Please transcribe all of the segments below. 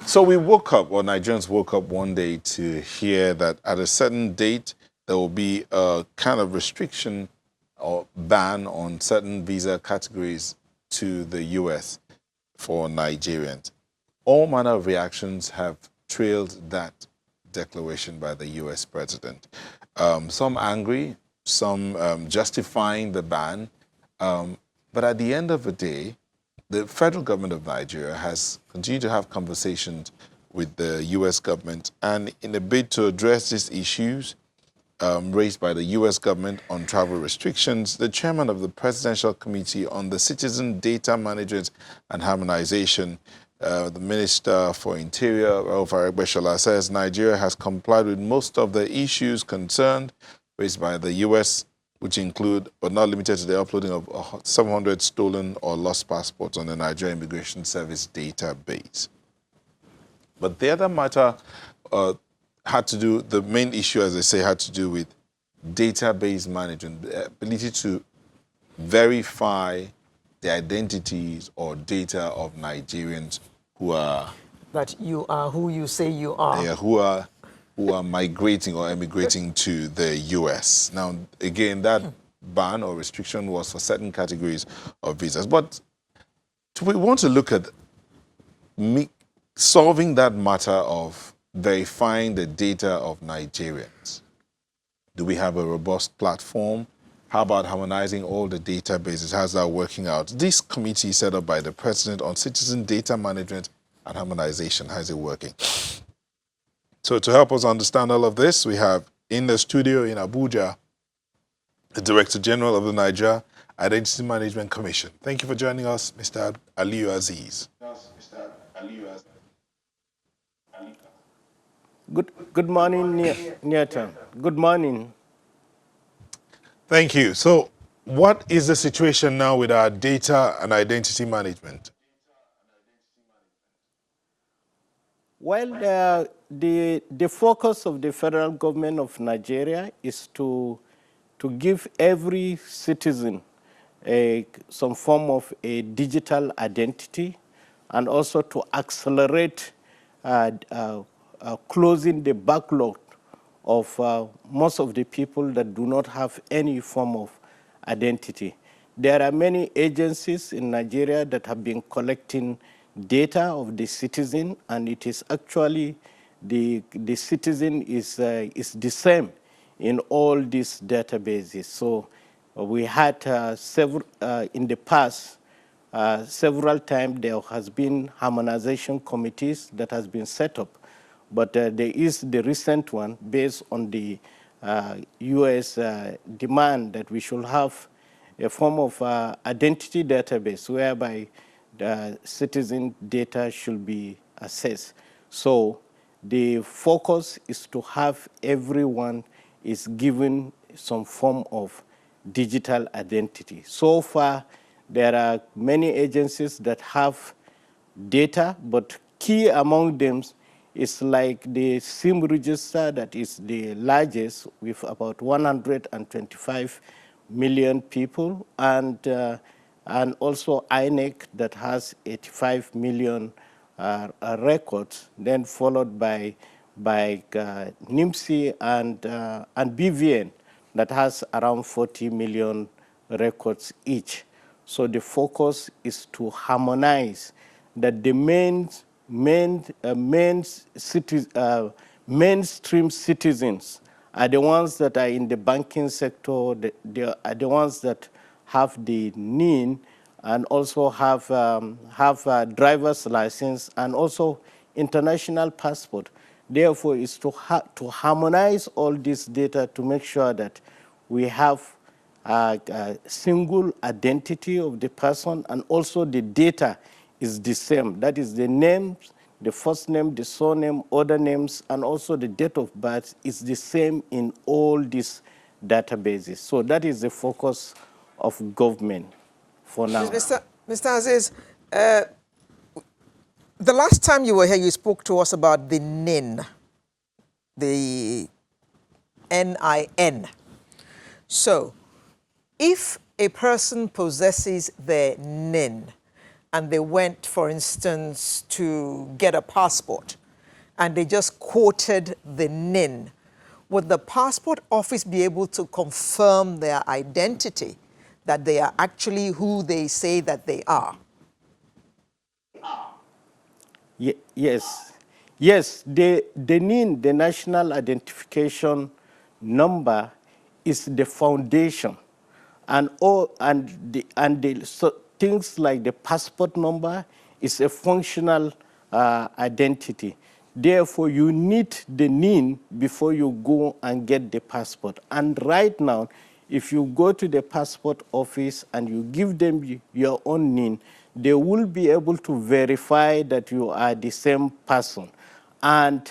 So we woke up, or Nigerians woke up one day to hear that at a certain date, there will be a kind of restriction or ban on certain visa categories to the US for Nigerians. All manner of reactions have trailed that declaration by the US president. Some angry, some justifying the ban. But at the end of the day, the federal government of Nigeria has continued to have conversations with the US government, and in a bid to address these issues raised by the US government on travel restrictions, the chairman of the Presidential Committee on the Citizen Data Management and Harmonization, the Minister for Interior, Rauf Aregbesola, says Nigeria has complied with most of the issues concerned raised by the US, which include, but not limited to, the uploading of 700 stolen or lost passports on the Nigeria Immigration Service database. But the other matter had to do, the main issue, as I say, had to do with database management, the ability to verify the identities or data of Nigerians who are... That you are who you say you are. Yeah, who are migrating or emigrating to the US. Now, again, that ban or restriction was for certain categories of visas. But we want to look at solving that matter of verifying the data of Nigerians. Do we have a robust platform? How about harmonizing all the databases? How's that working out? This committee set up by the President on Citizen Data Management and Harmonization, how's it working? So to help us understand all of this, we have in the studio in Abuja, the Director General of the Nigeria Identity Management Commission. Thank you for joining us, Mr. Aliyu Aziz. Good morning, Newton. Good morning. Thank you. So what is the situation now with our data and identity management? Well, the focus of the federal government of Nigeria is to give every citizen some form of a digital identity, and also to accelerate closing the backlog of most of the people that do not have any form of identity. There are many agencies in Nigeria that have been collecting data of the citizen, and it is actually the citizen is the same in all these databases. So we had several in the past. Several times there has been harmonization committees that has been set up, but there is the recent one based on the U.S. Demand that we should have a form of identity database whereby the citizen data should be assessed. So the focus is to have everyone is given some form of digital identity. So far, there are many agencies that have data, but key among them is like the SIM register that is the largest with about 125 million people, and also INEC that has 85 million records, then followed by NIMC and BVN that has around 40 million records each. So the focus is to harmonize that the mainstream citizens are the ones that are in the banking sector, they are the ones that have the NIN and also have a driver's license and also international passport. Therefore, it's to harmonize all this data to make sure that we have a single identity of the person, and also the data is the same. That is the name, the first name, the surname, other names, and also the date of birth is the same in all these databases. So that is the focus of government for now. Mr. Aziz, the last time you were here, you spoke to us about the NIN, the NIN. So, if a person possesses their NIN, and they went, for instance, to get a passport, and they just quoted the NIN, would the passport office be able to confirm their identity, that they are actually who they say that they are? Yes. Yes, the NIN, the National Identification Number, is the foundation. And so things like the passport number is a functional identity. Therefore, you need the NIN before you go and get the passport. And right now, if you go to the passport office and you give them your own NIN, they will be able to verify that you are the same person. And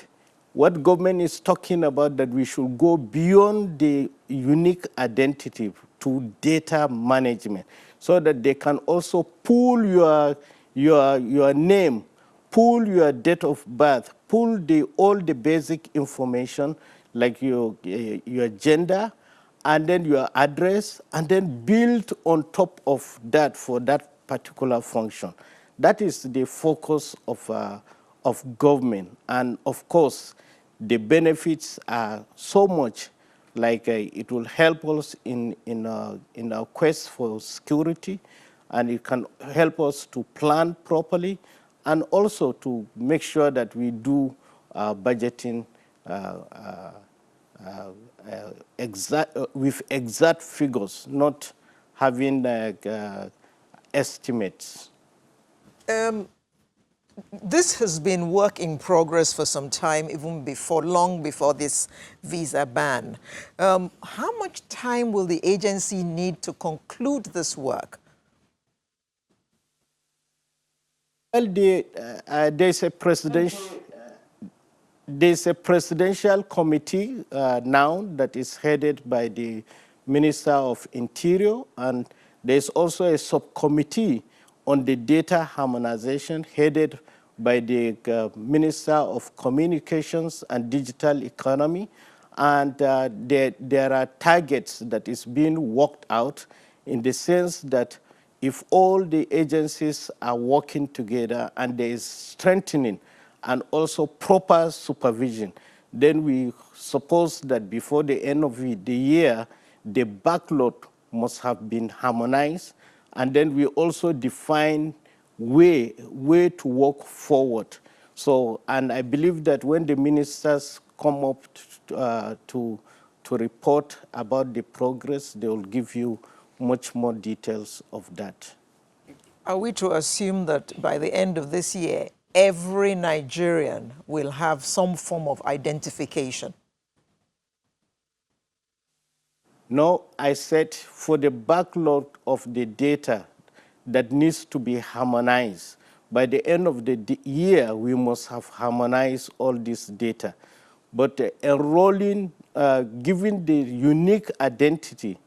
what government is talking about, that we should go beyond the unique identity to data management, so that they can also pull your name, pull your date of birth, pull all the basic information like your gender, and then your address, and then build on top of that for that particular function. That is the focus of government. And of course, the benefits are so much, like it will help us in our quest for security, and it can help us to plan properly, and also to make sure that we do budgeting with exact figures, not having estimates. This has been work in progress for some time, even before, long before this visa ban. How much time will the agency need to conclude this work? Well, there's a presidential committee now that is headed by the Minister of Interior, and there's also a subcommittee on the data harmonization headed by the Minister of Communications and Digital Economy. And there are targets that is being worked out, in the sense that if all the agencies are working together and there is strengthening and also proper supervision, then we suppose that before the end of the year, the backlog must have been harmonized. And then we also define way to work forward. So, and I believe that when the ministers come up to report about the progress, they will give you much more details of that. Are we to assume that by the end of this year, every Nigerian will have some form of identification? No, I said for the backlog of the data that needs to be harmonized, by the end of the year, we must have harmonized all this data. But enrolling, giving the unique identity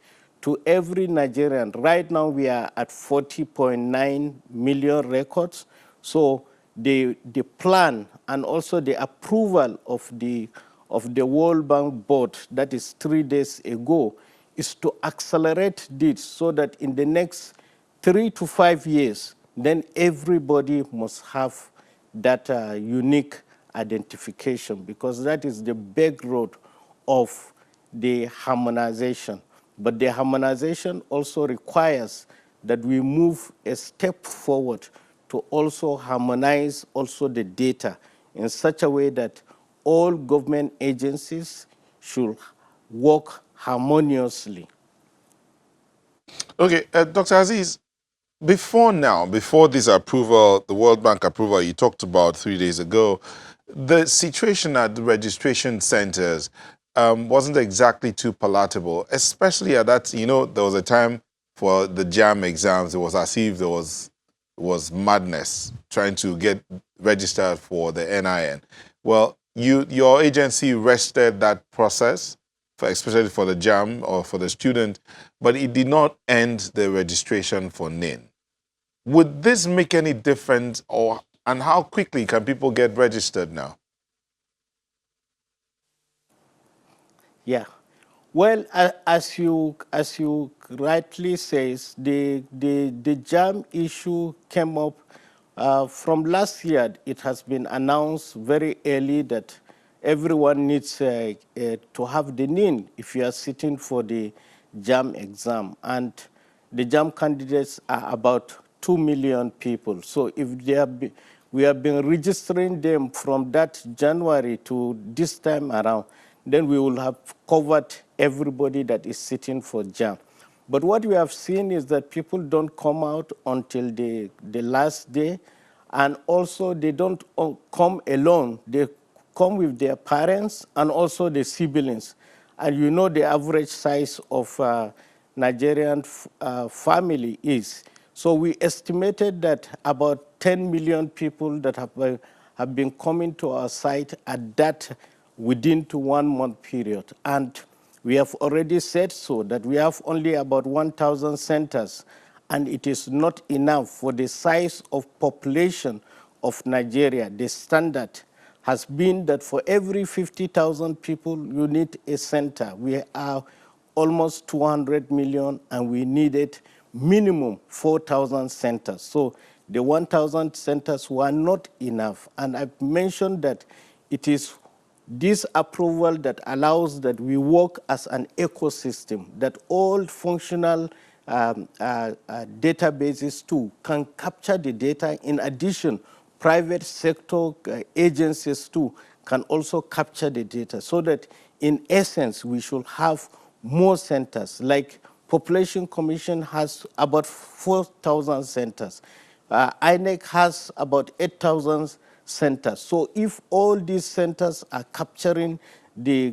to every Nigerian, right now we are at 40.9 million records. So the plan and also the approval of the World Bank board, that is 3 days ago, is to accelerate this so that in the next 3 to 5 years, then everybody must have that unique identification, because that is the big road of the harmonization. But the harmonization also requires that we move a step forward to also harmonize also the data in such a way that all government agencies should work harmoniously. Okay, Dr. Aziz, before this approval, the World Bank approval you talked about 3 days ago, the situation at the registration centers wasn't exactly too palatable, especially at that, there was a time for the JAM exams, it was as if there was madness trying to get registered for the NIN. Well, your agency rested that process, especially for the JAM or for the student, but it did not end the registration for NIN. Would this make any difference, and how quickly can people get registered now? Yeah. Well, as you rightly says, the JAM issue came up from last year. It has been announced very early that everyone needs to have the NIN if you are sitting for the JAM exam, and the JAM candidates are about 2 million people. So if we have been registering them from that January to this time around, then we will have covered everybody that is sitting for JAM. But what we have seen is that people don't come out until the last day, and also they don't come alone. They come with their parents and also the siblings. And you know the average size of Nigerian family is. So we estimated that about 10 million people that have been coming to our site at that within to 1 month period. And we have already said so that we have only about 1,000 centers, and it is not enough for the size of population of Nigeria. The standard has been that for every 50,000 people, you need a center. We are almost 200 million, and we needed minimum 4,000 centers. So the 1,000 centers were not enough. And I've mentioned that it is this approval that allows that we work as an ecosystem, that all functional databases too can capture the data. In addition, private sector agencies too can also capture the data, so that in essence we should have more centers. Like Population Commission has about 4,000 centers. INEC has about 8,000 centers. So if all these centers are capturing the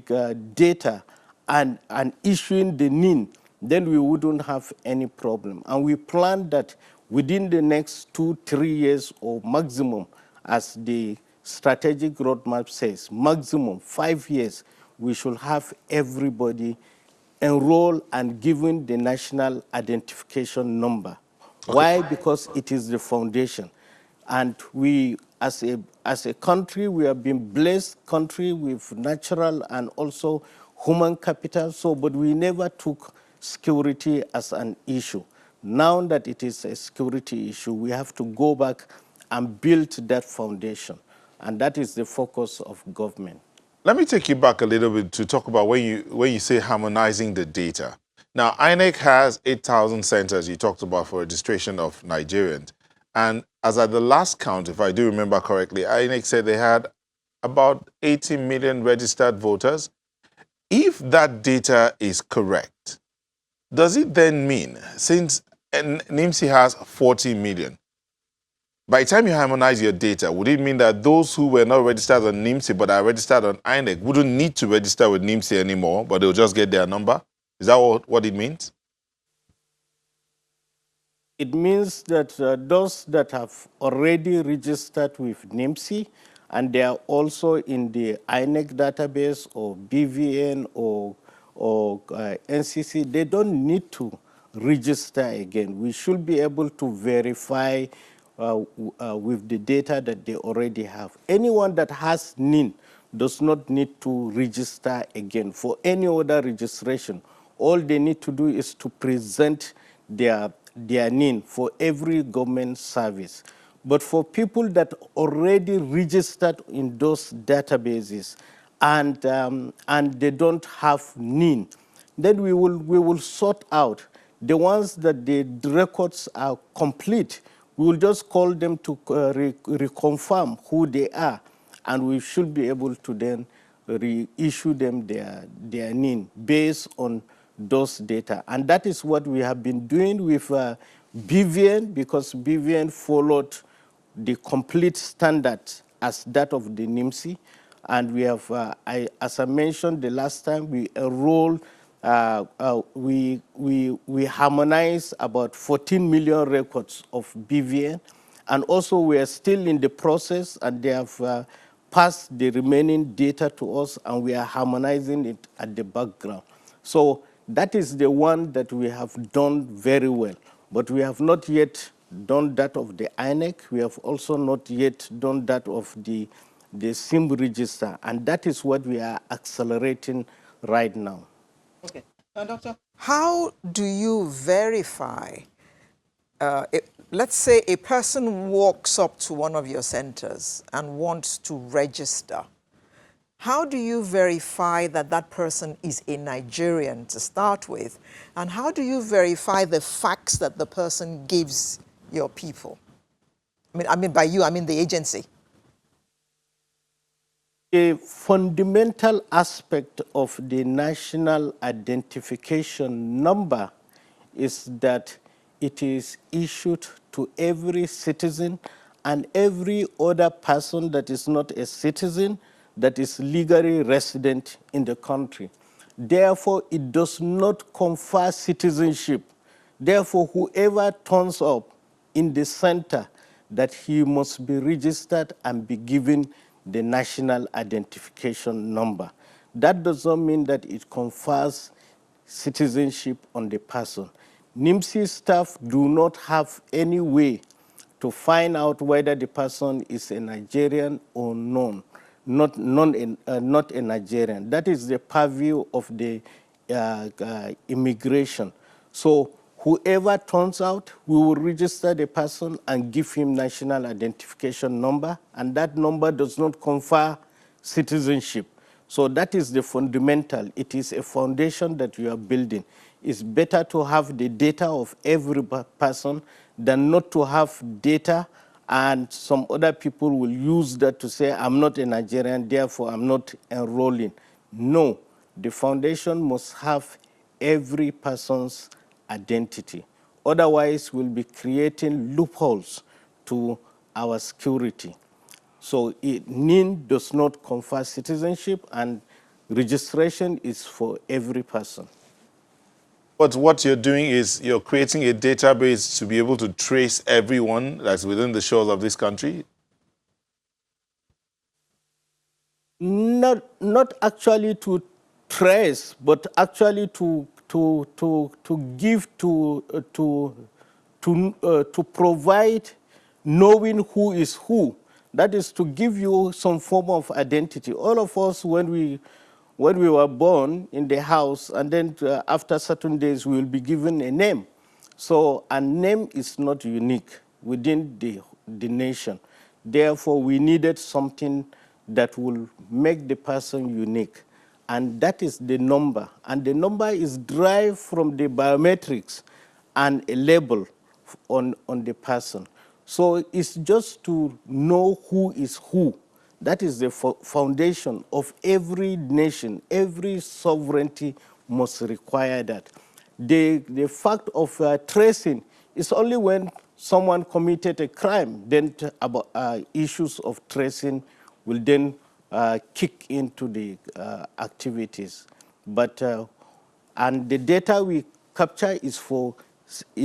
data and issuing the NIN, then we wouldn't have any problem. And we plan that within the next 2-3 years or maximum, as the strategic roadmap says, maximum 5 years, we should have everybody enroll and given the national identification number. Okay. Why? Because it is the foundation. And we, as a country, we have been blessed country with natural and also human capital, so, but we never took security as an issue. Now that it is a security issue, we have to go back and build that foundation. And that is the focus of government. Let me take you back a little bit to talk about when you say harmonizing the data. Now, INEC has 8,000 centers you talked about for registration of Nigerians. And as at the last count, if I do remember correctly, INEC said they had about 80 million registered voters. If that data is correct, does it then mean, since NIMC has 40 million, by the time you harmonize your data, would it mean that those who were not registered on NIMC but are registered on INEC wouldn't need to register with NIMC anymore, but they'll just get their number? Is that what it means? It means that those that have already registered with NIMC and they are also in the INEC database or BVN or NCC, they don't need to register again. We should be able to verify with the data that they already have. Anyone that has NIN does not need to register again for any other registration. All they need to do is to present their NIN for every government service. But for people that already registered in those databases and they don't have NIN, then we will sort out the ones that the records are complete. We will just call them to reconfirm who they are, and we should be able to then reissue them their NIN based on those data. And that is what we have been doing with BVN, because BVN followed the complete standard as that of the NIMC. And we have, as I mentioned the last time, we enrolled, we harmonized about 14 million records of BVN. And also we are still in the process, and they have passed the remaining data to us, and we are harmonizing it at the background. So that is the one that we have done very well. But we have not yet done that of the INEC. We have also not yet done that of the SIM register. And that is what we are accelerating right now. Okay. Doctor, how do you verify, let's say a person walks up to one of your centers and wants to register. How do you verify that that person is a Nigerian to start with? And how do you verify the facts that the person gives your people? I mean by you, I mean the agency. A fundamental aspect of the national identification number is that it is issued to every citizen and every other person that is not a citizen that is legally resident in the country. Therefore, it does not confer citizenship. Therefore, whoever turns up in the center, that he must be registered and be given the national identification number. That does not mean that it confers citizenship on the person. NIMC staff do not have any way to find out whether the person is a Nigerian or not a Nigerian. That is the purview of the immigration. So whoever turns out, we will register the person and give him national identification number, and that number does not confer citizenship. So that is the fundamental. It is a foundation that we are building. It's better to have the data of every person than not to have data and some other people will use that to say, I'm not a Nigerian, therefore I'm not enrolling. No, the foundation must have every person's identity. Otherwise, we'll be creating loopholes to our security. So NIN does not confer citizenship, and registration is for every person. But what you're doing is you're creating a database to be able to trace everyone that's within the shores of this country? Not actually to trace, but actually to give to provide knowing who is who. That is to give you some form of identity. All of us, when we were born in the house, and then after certain days, we will be given a name. So a name is not unique within the nation. Therefore, we needed something that will make the person unique. And that is the number. And the number is derived from the biometrics and a label on the person. So it's just to know who is who. That is the foundation of every nation. Every sovereignty must require that. The fact of tracing is only when someone committed a crime, then issues of tracing will then kick into the activities. But and the data we capture is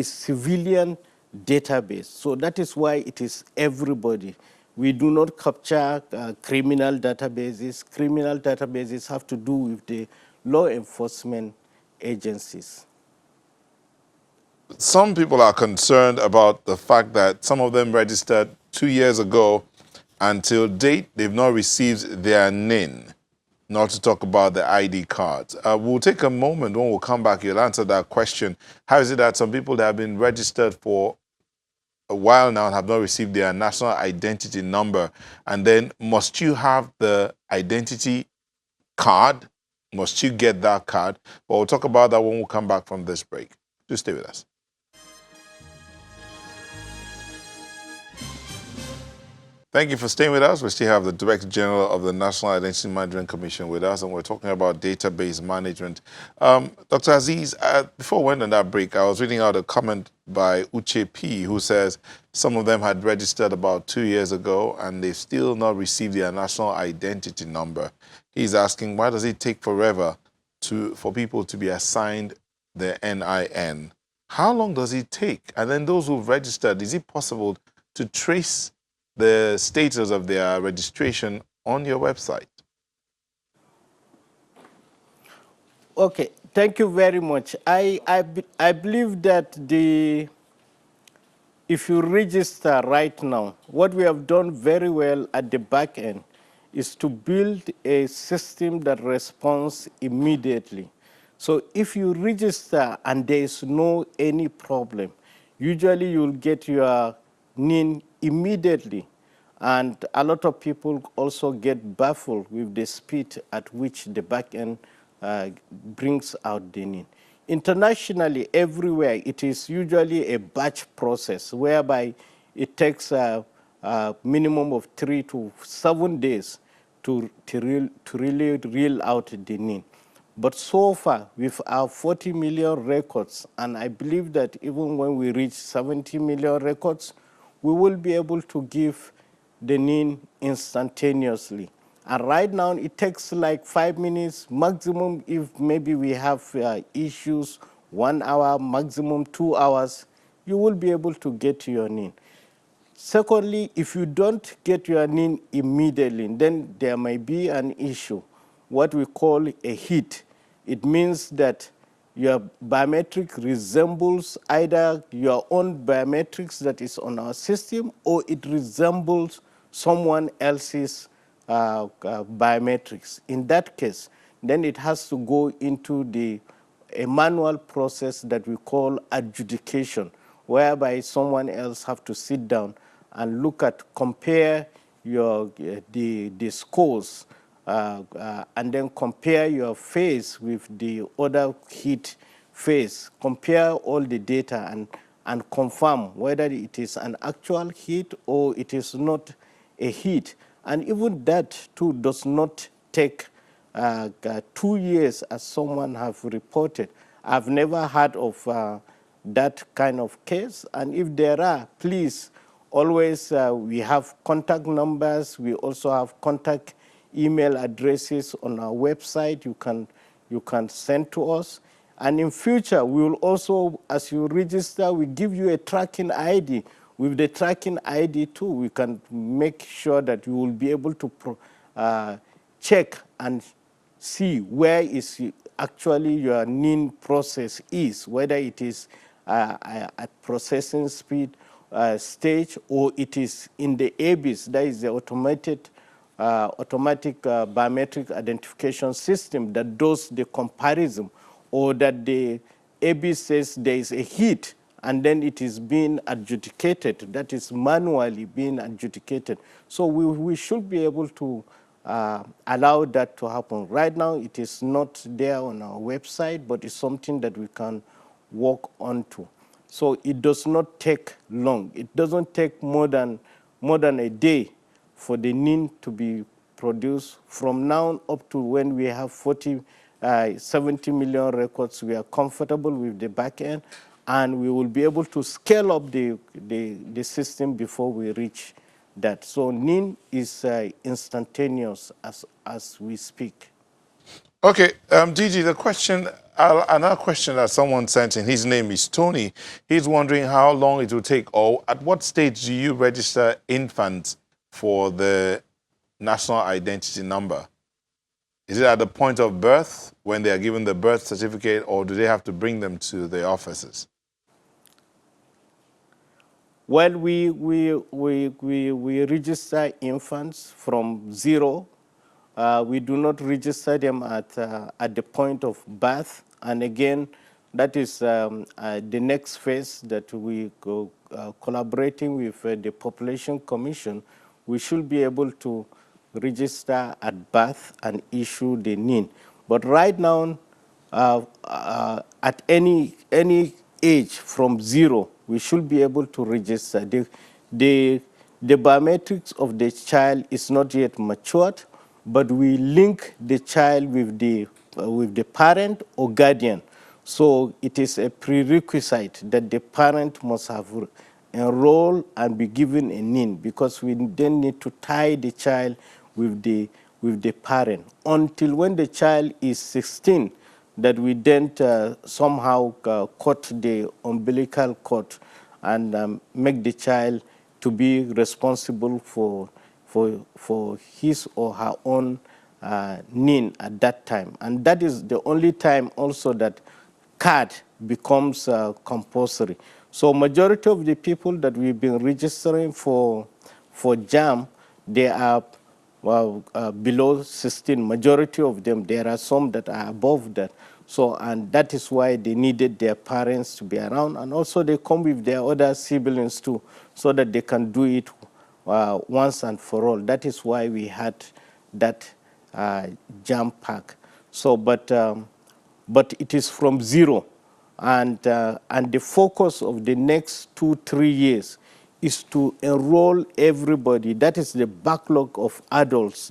civilian database. So that is why it is everybody. We do not capture criminal databases. Criminal databases have to do with the law enforcement agencies. Some people are concerned about the fact that some of them registered 2 years ago. Until date, they've not received their NIN, not to talk about the ID cards. We'll take a moment. When we'll come back, you'll answer that question. How is it that some people that have been registered for a while now and have not received their national identity number? And then must you have the identity card? Must you get that card? But we'll talk about that when we come back from this break. Do stay with us. Thank you for staying with us. We still have the Director General of the National Identity Management Commission with us, and we're talking about database management. Dr. Aziz, before we went on that break, I was reading out a comment by Uche P, who says some of them had registered about 2 years ago, and they've still not received their national identity number. He's asking, why does it take forever for people to be assigned their NIN? How long does it take? And then those who've registered, is it possible to trace the status of their registration on your website? Okay, thank you very much. I believe that if you register right now, what we have done very well at the back end is to build a system that responds immediately. So if you register and there is no any problem, usually you'll get your NIN immediately. And a lot of people also get baffled with the speed at which the back end brings out the NIN. Internationally, everywhere, it is usually a batch process whereby it takes a minimum of 3 to 7 days to really reel out the NIN. But so far, with our 40 million records, and I believe that even when we reach 70 million records, we will be able to give the NIN instantaneously. And right now, it takes like 5 minutes maximum. If maybe we have issues, 1 hour, maximum 2 hours, you will be able to get your NIN. Secondly, if you don't get your NIN immediately, then there may be an issue, what we call a hit. It means that your biometric resembles either your own biometrics that is on our system, or it resembles someone else's biometrics. In that case, then it has to go into a manual process that we call adjudication, whereby someone else have to sit down and look at, compare the scores, and then compare your face with the other hit face, compare all the data and confirm whether it is an actual hit or it is not a hit. And even that too does not take 2 years, as someone have reported. I've never heard of that kind of case. And if there are, please, always we have contact numbers. We also have contact email addresses on our website. You can send to us. And in future, we will also, as you register, we give you a tracking ID. With the tracking ID too, we can make sure that you will be able to check and see where is actually your NIN process is, whether it is at processing speed stage, or it is in the ABIS, that is the automatic biometric identification system that does the comparison, or that the ABIS says there is a hit and then it is being adjudicated, that is manually being adjudicated. So we should be able to allow that to happen. Right now, it is not there on our website, but it's something that we can work onto. So it does not take long. It doesn't take more than a day for the NIN to be produced. From now up to when we have 70 million records, we are comfortable with the back end, and we will be able to scale up the system before we reach that. So NIN is instantaneous as we speak. Okay, DG, another question that someone sent in, his name is Tony. He's wondering how long it will take, or at what stage do you register infants for the national identity number? Is it at the point of birth when they are given the birth certificate, or do they have to bring them to the offices? Well, we register infants from 0. We do not register them at the point of birth. And again, that is the next phase that we go collaborating with the Population Commission. We should be able to register at birth and issue the NIN. But right now, at any age from 0, we should be able to register. The biometrics of the child is not yet matured, but we link the child with the parent or guardian. So it is a prerequisite that the parent must have enrolled and be given a NIN, because we then need to tie the child with the parent until when the child is 16, that we then somehow cut the umbilical cord and make the child to be responsible for his or her own NIN at that time. And that is the only time also that card becomes compulsory. So majority of the people that we've been registering for JAM, they are below 16, majority of them. There are some that are above that. So, and that is why they needed their parents to be around, and also they come with their other siblings too, so that they can do it once and for all. That is why we had that jam pack. So, but it is from zero, and the focus of the next 2-3 years is to enroll everybody. That is the backlog of adults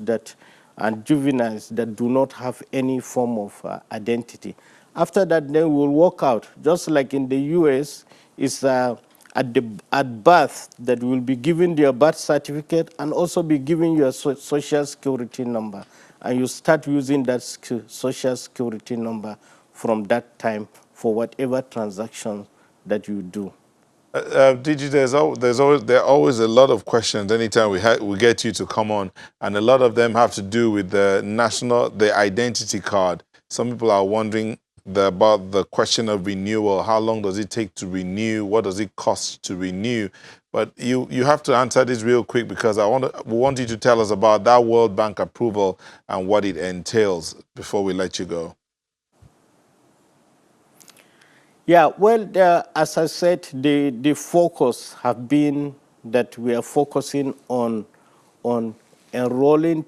and juveniles that do not have any form of identity. After that, then we'll work out, just like in the US, is at birth that will be given your birth certificate and also be given your social security number. And you start using that social security number from that time for whatever transaction that you do. DG, there are always a lot of questions anytime we get you to come on, and a lot of them have to do with the identity card. Some people are wondering about the question of renewal. How long does it take to renew? What does it cost to renew? But you have to answer this real quick, because we want you to tell us about that World Bank approval and what it entails before we let you go. Yeah, well, as I said, the focus have been that we are focusing on enrolling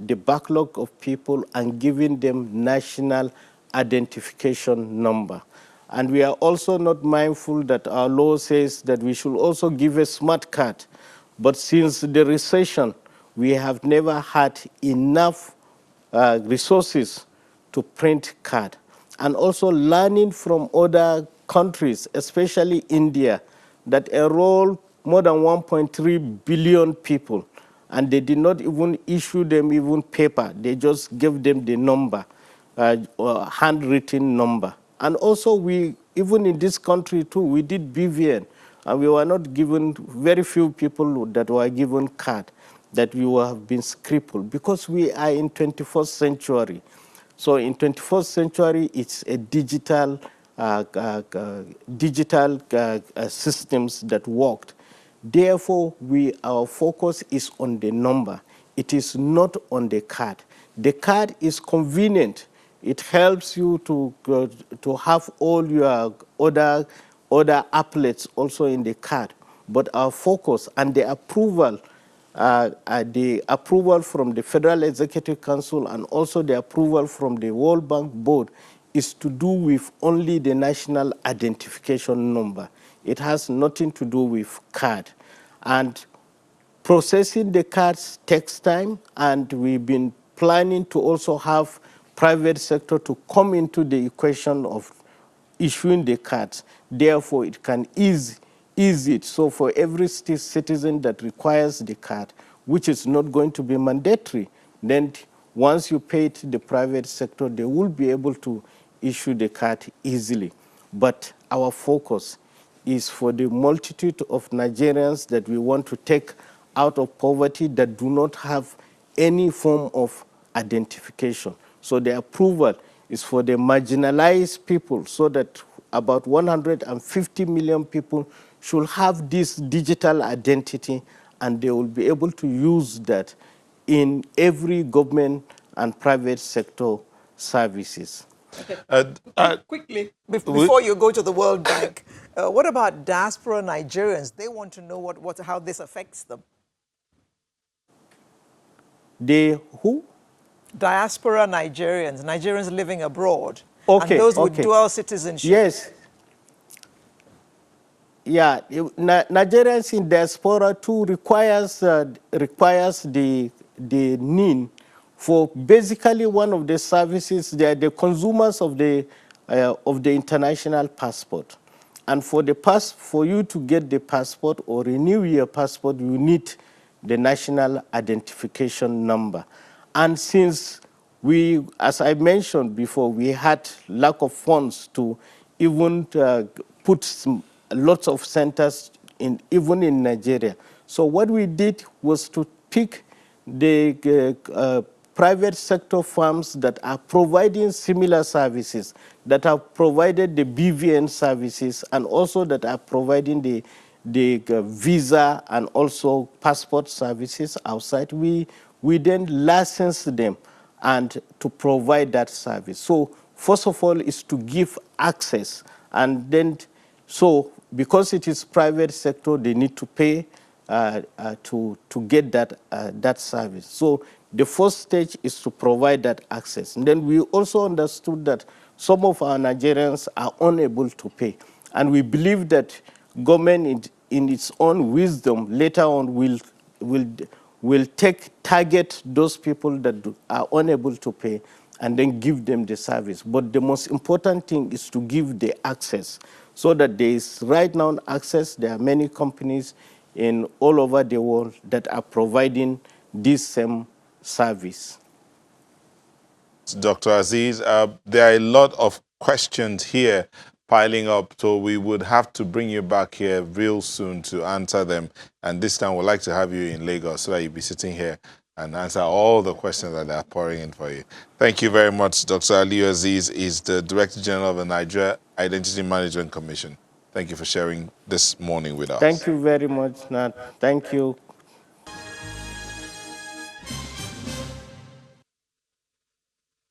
the backlog of people and giving them national identification number. And we are also not mindful that our law says that we should also give a smart card. But since the recession, we have never had enough resources to print card. And also learning from other countries, especially India, that enroll more than 1.3 billion people, and they did not even issue them even paper. They just gave them the number, handwritten number. And also even in this country too, we did BVN, and we were not given, very few people that were given card, that we have been crippled, because we are in 21st century. So in 21st century, it's a digital systems that worked. Therefore, our focus is on the number. It is not on the card. The card is convenient. It helps you to have all your other applets also in the card. But our focus and the approval from the Federal Executive Council and also the approval from the World Bank Board is to do with only the national identification number. It has nothing to do with card. And processing the cards takes time, and we've been planning to also have private sector to come into the equation of issuing the cards. Therefore, it can ease it. So for every citizen that requires the card, which is not going to be mandatory, then once you pay to the private sector, they will be able to issue the card easily. But our focus is for the multitude of Nigerians that we want to take out of poverty that do not have any form of identification. So the approval is for the marginalized people, so that about 150 million people should have this digital identity, and they will be able to use that in every government and private sector services. Quickly, before you go to the World Bank, what about diaspora Nigerians? They want to know how this affects them. They who? Diaspora Nigerians living abroad. Okay, and those with dual citizenship. Yes. Yeah, Nigerians in diaspora too requires the NIN for basically one of the services. They are the consumers of the international passport, and for you to get the passport or renew your passport, you need the national identification number. And since as I mentioned before, we had lack of funds to even put lots of centers even in Nigeria. So what we did was to pick the private sector firms that are providing similar services, that have provided the BVN services, and also that are providing the visa and also passport services outside. We then license them and to provide that service. So first of all, is to give access. And then, so because it is private sector, they need to pay to get that service. So the first stage is to provide that access. And then we also understood that some of our Nigerians are unable to pay. And we believe that government in its own wisdom later on will target those people that are unable to pay and then give them the service. But the most important thing is to give the access so that there is right now access. There are many companies in all over the world that are providing this same service. Dr. Aziz, there are a lot of questions here piling up, so we would have to bring you back here real soon to answer them. And this time we'd like to have you in Lagos so that you'll be sitting here and answer all the questions that are pouring in for you. Thank you very much. Dr. Aliyu Aziz is the Director General of the Nigeria Identity Management Commission. Thank you for sharing this morning with us. Thank you very much, Nat. Thank you.